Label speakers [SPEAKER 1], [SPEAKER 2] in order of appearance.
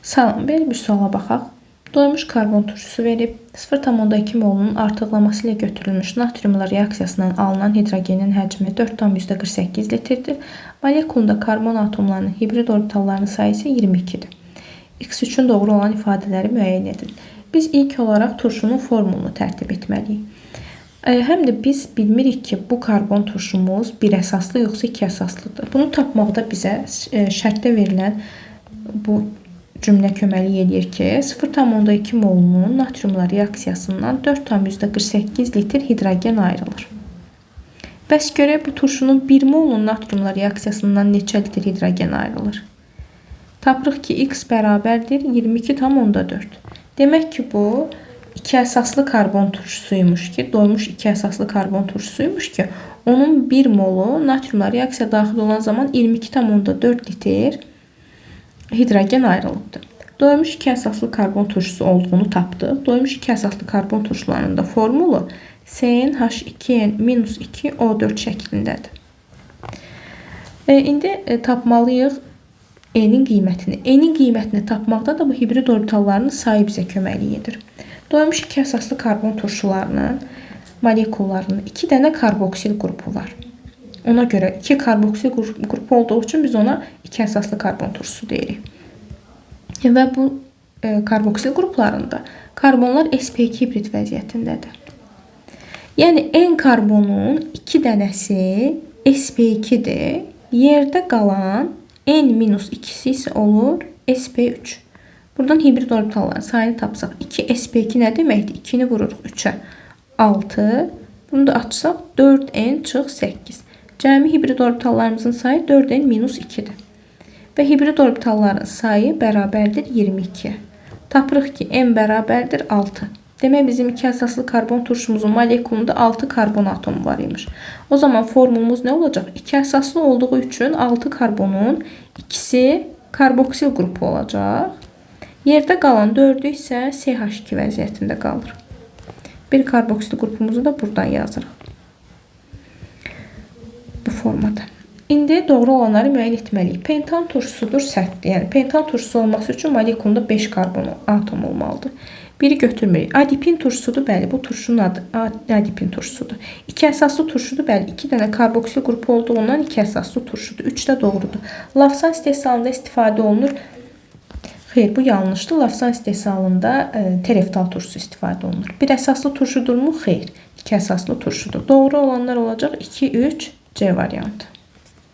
[SPEAKER 1] Salam, belə bir suala baxaq. Doymuş karbon turşusu verib 0,2 molunun artıqlaması ilə götürülmüş natriumla reaksiyasından alınan hidrogenin həcmi 4,48 litrdir. Molekulunda karbon atomlarının hibrid orbitallarının sayısı 22-dir. X üçün doğru olan ifadələri müəyyən edin. Biz ilk olaraq turşunun formulunu tərtib etməliyik. Həm də biz bilmirik ki, bu karbon turşumuz bir əsaslı yoxsa iki əsaslıdır. Bunu tapmaqda bizə şərtdə verilən bu cümlə köməlik edir ki, 0,2 molunun natriumla reaksiyasından 4,48 litr hidrogen ayrılır. Bəs görək bu turşunun 1 molunun natriumla reaksiyasından neçə litr hidrogen ayrılır? Tapırıq ki, x bərabərdir 22,4. Demək ki, bu iki əsaslı karbon turşusuymuş ki, doymuş iki əsaslı karbon turşusuymuş ki, onun 1 molu natriumla reaksiya daxil olan zaman 22,4 litr hidrogen ayrılıbdır. Doymuş iki əsaslı karbon turşusu olduğunu tapdıq. Doymuş iki əsaslı karbon turşularının da formulu CnH2n-2O4 şəklindədir. İndi tapmalıyıq E'nin qiymətini. E'nin qiymətini tapmaqda da bu hibrid orbitallarının sayı bizə köməlik edir. Doymuş iki əsaslı karbon turşularının molekullarının 2 dənə karboksil qrupu var. Ona görə 2 karboksil qrupu olduğu üçün biz ona 2 əsaslı karbon turşusu deyirik. Və bu karboksil qruplarında karbonlar sp2 hibrid vəziyyətindədir. Yəni N karbonun 2 dənəsi sp2-dir. Yerdə qalan N-2'si isə olur sp3. Buradan hibrid orbitalların sayını tapsaq 2 sp2 nə deməkdir? 2-ni vururuq 3-ə 6. Bunu da açsaq 4n çıx 8. Cəmi hibrid orbitallarımızın sayı 4n-2'dir. Və hibrid orbitalların sayı bərabərdir 22. Tapırıq ki, n bərabərdir 6. Demək bizim iki əsaslı karbon turşumuzun molekulunda 6 karbon atomu var imiş. O zaman formulumuz nə olacaq? 2 əsaslı olduğu üçün 6 karbonun ikisi karboksil qrupu olacaq. Yerdə qalan 4'ü isə CH2 vəziyyətində qalır. Bir karboksil qrupumuzu da buradan yazırıq. Bu formada. İndi doğru olanları müəyyən etməliyik. Pentan turşusudur səhvdir. Yəni pentan turşusu olması üçün molekulunda 5 karbon atom olmalıdır. Biri götürmürük. Adipin turşusudur. Bəli, bu turşunun adı adipin turşusudur. 2 əsaslı turşudur. Bəli, 2 dənə karboksil qrupu olduğundan 2 əsaslı turşudur. 3 də doğrudur. Lafsan istehsalında istifadə olunur. Xeyr, bu yanlışdır. Lafsan istehsalında tereftal turşusu istifadə olunur. Bir əsaslı turşudurmu? Xeyr. 2 əsaslı turşudur. Doğru olanlar olacaq 2, 3, C variantı.